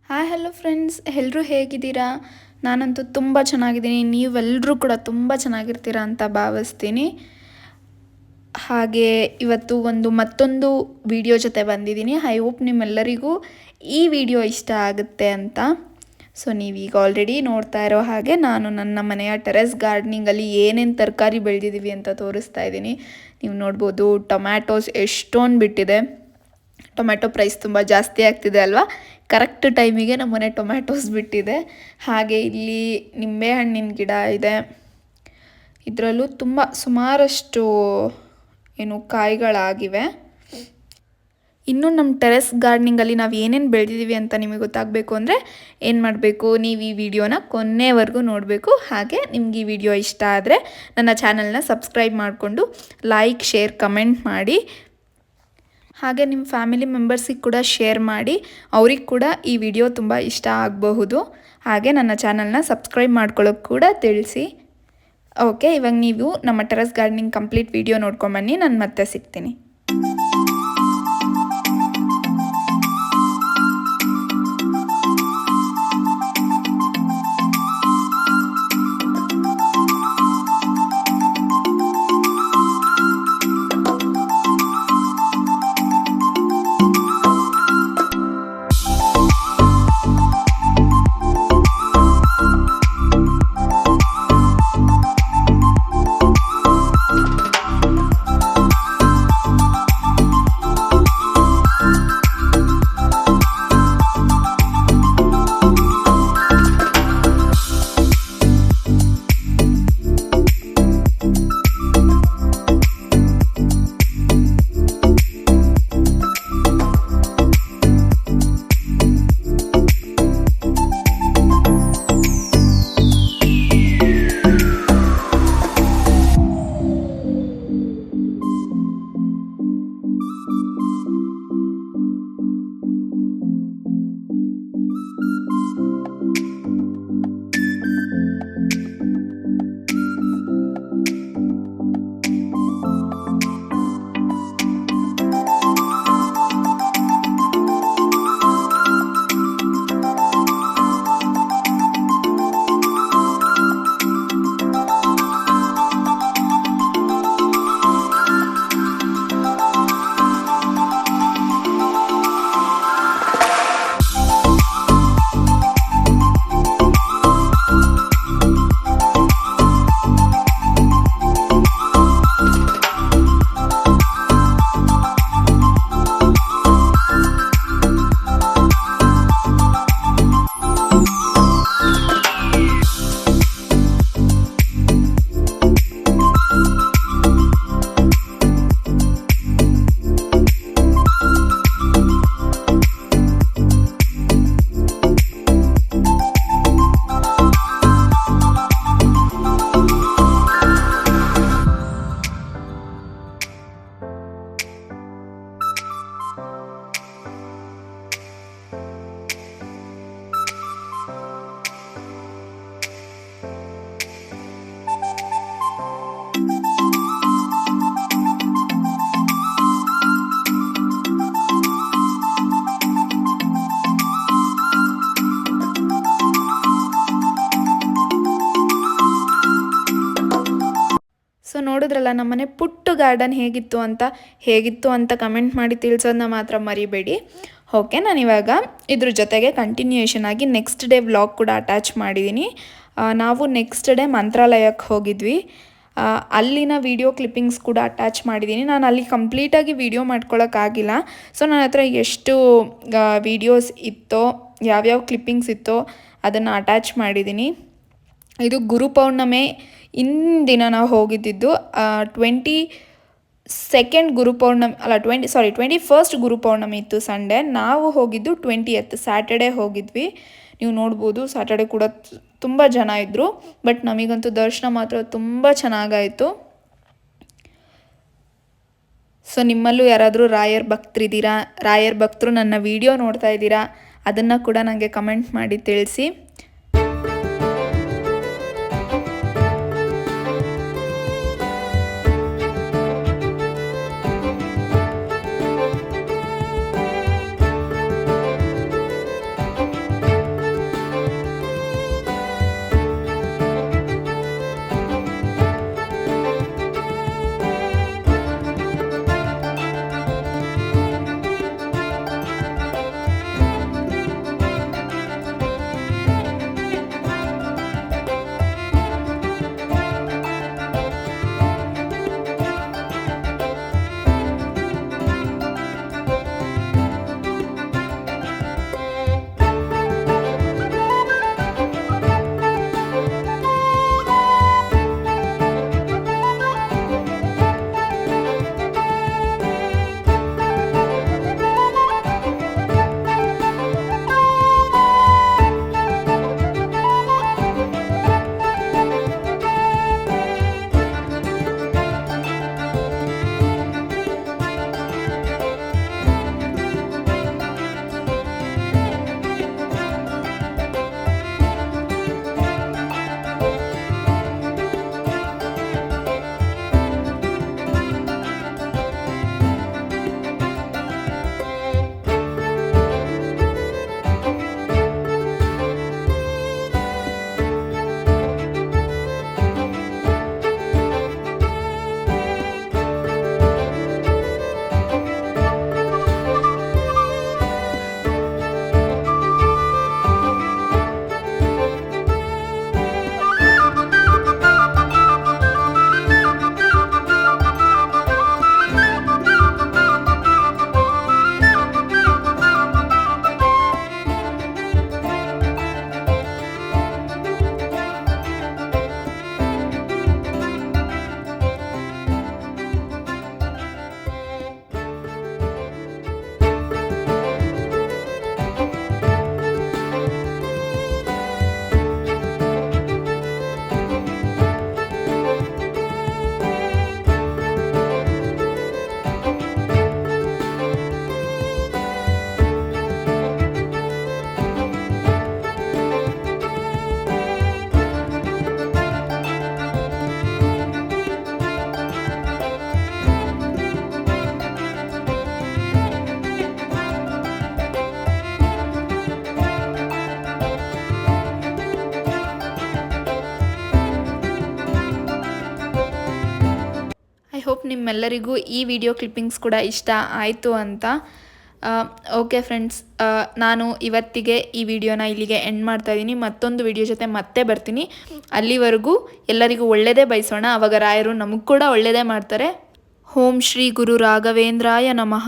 Hi hello friends, ಎಲ್ಲರೂ ಹೇಗಿದ್ದೀರಾ? ನಾನಂತೂ ತುಂಬ ಚೆನ್ನಾಗಿದ್ದೀನಿ. ನೀವೆಲ್ಲರೂ ಕೂಡ ತುಂಬ ಚೆನ್ನಾಗಿರ್ತೀರಾ ಅಂತ ಭಾವಿಸ್ತೀನಿ. ಹಾಗೆ ಇವತ್ತು ಮತ್ತೊಂದು ವಿಡಿಯೋ ಜೊತೆ ಬಂದಿದ್ದೀನಿ. ಐ ಹೋಪ್ ನಿಮ್ಮೆಲ್ಲರಿಗೂ ಈ ವಿಡಿಯೋ ಇಷ್ಟ ಆಗುತ್ತೆ ಅಂತ. ಸೊ ನೀವೀಗ ಆಲ್ರೆಡಿ ನೋಡ್ತಾ ಇರೋ ಹಾಗೆ ನಾನು ನನ್ನ ಮನೆಯ ಟೆರೆಸ್ ಗಾರ್ಡನಿಂಗಲ್ಲಿ ಏನೇನು ತರಕಾರಿ ಬೆಳೆದಿದ್ದೀವಿ ಅಂತ ತೋರಿಸ್ತಾ ಇದ್ದೀನಿ. ನೀವು ನೋಡ್ಬೋದು ಟೊಮ್ಯಾಟೋಸ್ ಎಷ್ಟೊಂದು ಬಿಟ್ಟಿದೆ. ಟೊಮ್ಯಾಟೊ ಪ್ರೈಸ್ ತುಂಬ ಜಾಸ್ತಿ ಆಗ್ತಿದೆ ಅಲ್ವಾ? ಕರೆಕ್ಟ್ ಟೈಮಿಗೆ ನಮ್ಮನೆ ಟೊಮ್ಯಾಟೋಸ್ ಬಿಟ್ಟಿದೆ. ಹಾಗೆ ಇಲ್ಲಿ ನಿಂಬೆಹಣ್ಣಿನ ಗಿಡ ಇದೆ. ಇದರಲ್ಲೂ ತುಂಬ ಸುಮಾರಷ್ಟು ಕಾಯಿಗಳಾಗಿವೆ. ಇನ್ನು ನಮ್ಮ ಟೆರೆಸ್ ಗಾರ್ಡನಿಂಗಲ್ಲಿ ನಾವು ಏನೇನು ಬೆಳೆದಿದ್ದೀವಿ ಅಂತ ನಿಮಗೆ ಗೊತ್ತಾಗಬೇಕು ಅಂದರೆ ಏನು ಮಾಡಬೇಕು, ನೀವು ಈ ವಿಡಿಯೋನ ಕೊನೆವರೆಗೂ ನೋಡಬೇಕು. ಹಾಗೆ ನಿಮ್ಗೆ ಈ ವಿಡಿಯೋ ಇಷ್ಟ ಆದರೆ ನನ್ನ ಚಾನಲ್ನ ಸಬ್ಸ್ಕ್ರೈಬ್ ಮಾಡಿಕೊಂಡು ಲೈಕ್, ಶೇರ್, ಕಮೆಂಟ್ ಮಾಡಿ. ಹಾಗೆ ನಿಮ್ಮ ಫ್ಯಾಮಿಲಿ ಮೆಂಬರ್ಸಿಗೆ ಕೂಡ ಶೇರ್ ಮಾಡಿ. ಅವ್ರಿಗೆ ಕೂಡ ಈ ವಿಡಿಯೋ ತುಂಬ ಇಷ್ಟ ಆಗಬಹುದು. ಹಾಗೆ ನನ್ನ ಚಾನಲ್ನ ಸಬ್ಸ್ಕ್ರೈಬ್ ಮಾಡ್ಕೊಳ್ಳೋಕೆ ಕೂಡ ತಿಳಿಸಿ. ಓಕೆ, ಇವಾಗ ನೀವು ನಮ್ಮ ಟೆರೆಸ್ ಗಾರ್ಡನಿಂಗ್ ಕಂಪ್ಲೀಟ್ ವಿಡಿಯೋ ನೋಡ್ಕೊಂಬನ್ನಿ. ನಾನು ಮತ್ತೆ ಸಿಗ್ತೀನಿ. ಸೊ ನೋಡಿದ್ರಲ್ಲ ನಮ್ಮನೆ ಪುಟ್ಟು ಗಾರ್ಡನ್ ಹೇಗಿತ್ತು ಅಂತ ಕಮೆಂಟ್ ಮಾಡಿ ತಿಳಿಸೋದನ್ನ ಮಾತ್ರ ಮರಿಬೇಡಿ. ಓಕೆ, ನಾನಿವಾಗ ಇದ್ರ ಜೊತೆಗೆ ಕಂಟಿನ್ಯೂಯೇಷನ್ ಆಗಿ ನೆಕ್ಸ್ಟ್ ಡೇ ವ್ಲಾಗ್ ಕೂಡ ಅಟ್ಯಾಚ್ ಮಾಡಿದ್ದೀನಿ. ನಾವು ನೆಕ್ಸ್ಟ್ ಡೇ ಮಂತ್ರಾಲಯಕ್ಕೆ ಹೋಗಿದ್ವಿ. ಅಲ್ಲಿನ ವಿಡಿಯೋ ಕ್ಲಿಪ್ಪಿಂಗ್ಸ್ ಕೂಡ ಅಟ್ಯಾಚ್ ಮಾಡಿದ್ದೀನಿ. ನಾನು ಅಲ್ಲಿ ಕಂಪ್ಲೀಟಾಗಿ ವಿಡಿಯೋ ಮಾಡ್ಕೊಳ್ಳೋಕ್ಕಾಗಿಲ್ಲ. ಸೊ ನನ್ನ ಹತ್ರ ಎಷ್ಟು ವಿಡಿಯೋಸ್ ಇತ್ತೋ, ಯಾವ್ಯಾವ ಕ್ಲಿಪ್ಪಿಂಗ್ಸ್ ಇತ್ತೋ ಅದನ್ನು ಅಟ್ಯಾಚ್ ಮಾಡಿದ್ದೀನಿ. ಇದು ಗುರುಪೌರ್ಣಮೆ ಇಂದಿನ ನಾವು ಹೋಗಿದ್ದಿದ್ದು. 22nd ಗುರುಪೌರ್ಣಮಿ ಅಲ್ಲ, 21st ಗುರುಪೌರ್ಣಮಿ ಇತ್ತು ಸಂಡೇ. ನಾವು ಹೋಗಿದ್ದು 20th ಸ್ಯಾಟರ್ಡೇ ಹೋಗಿದ್ವಿ. ನೀವು ನೋಡ್ಬೋದು ಸ್ಯಾಟರ್ಡೇ ಕೂಡ ತುಂಬ ಜನ ಇದ್ದರು. ಬಟ್ ನಮಗಂತೂ ದರ್ಶನ ಮಾತ್ರ ತುಂಬ ಚೆನ್ನಾಗಾಯಿತು. ಸೊ ನಿಮ್ಮಲ್ಲೂ ಯಾರಾದರೂ ರಾಯರ್ ಭಕ್ತರು ನನ್ನ ವಿಡಿಯೋ ನೋಡ್ತಾ ಇದ್ದೀರಾ, ಅದನ್ನು ಕೂಡ ನನಗೆ ಕಮೆಂಟ್ ಮಾಡಿ ತಿಳಿಸಿ. ನಿಮ್ಮೆಲ್ಲರಿಗೂ ಈ ವಿಡಿಯೋ ಕ್ಲಿಪ್ಪಿಂಗ್ಸ್ ಕೂಡ ಇಷ್ಟ ಆಯಿತು ಅಂತ. ಓಕೆ ಫ್ರೆಂಡ್ಸ್, ನಾನು ಇವತ್ತಿಗೆ ಈ ವಿಡಿಯೋನ ಇಲ್ಲಿಗೆ ಎಂಡ್ ಮಾಡ್ತಾ ಇದ್ದೀನಿ. ಮತ್ತೊಂದು ವಿಡಿಯೋ ಜೊತೆ ಮತ್ತೆ ಬರ್ತೀನಿ. ಅಲ್ಲಿವರೆಗೂ ಎಲ್ಲರಿಗೂ ಒಳ್ಳೆಯದೇ ಬಯಸೋಣ. ಆವಾಗ ರಾಯರು ನಮಗೆ ಕೂಡ ಒಳ್ಳೆಯದೇ ಮಾಡ್ತಾರೆ. ಓಂ ಶ್ರೀ ಗುರು ರಾಘವೇಂದ್ರಾಯ ನಮಃ.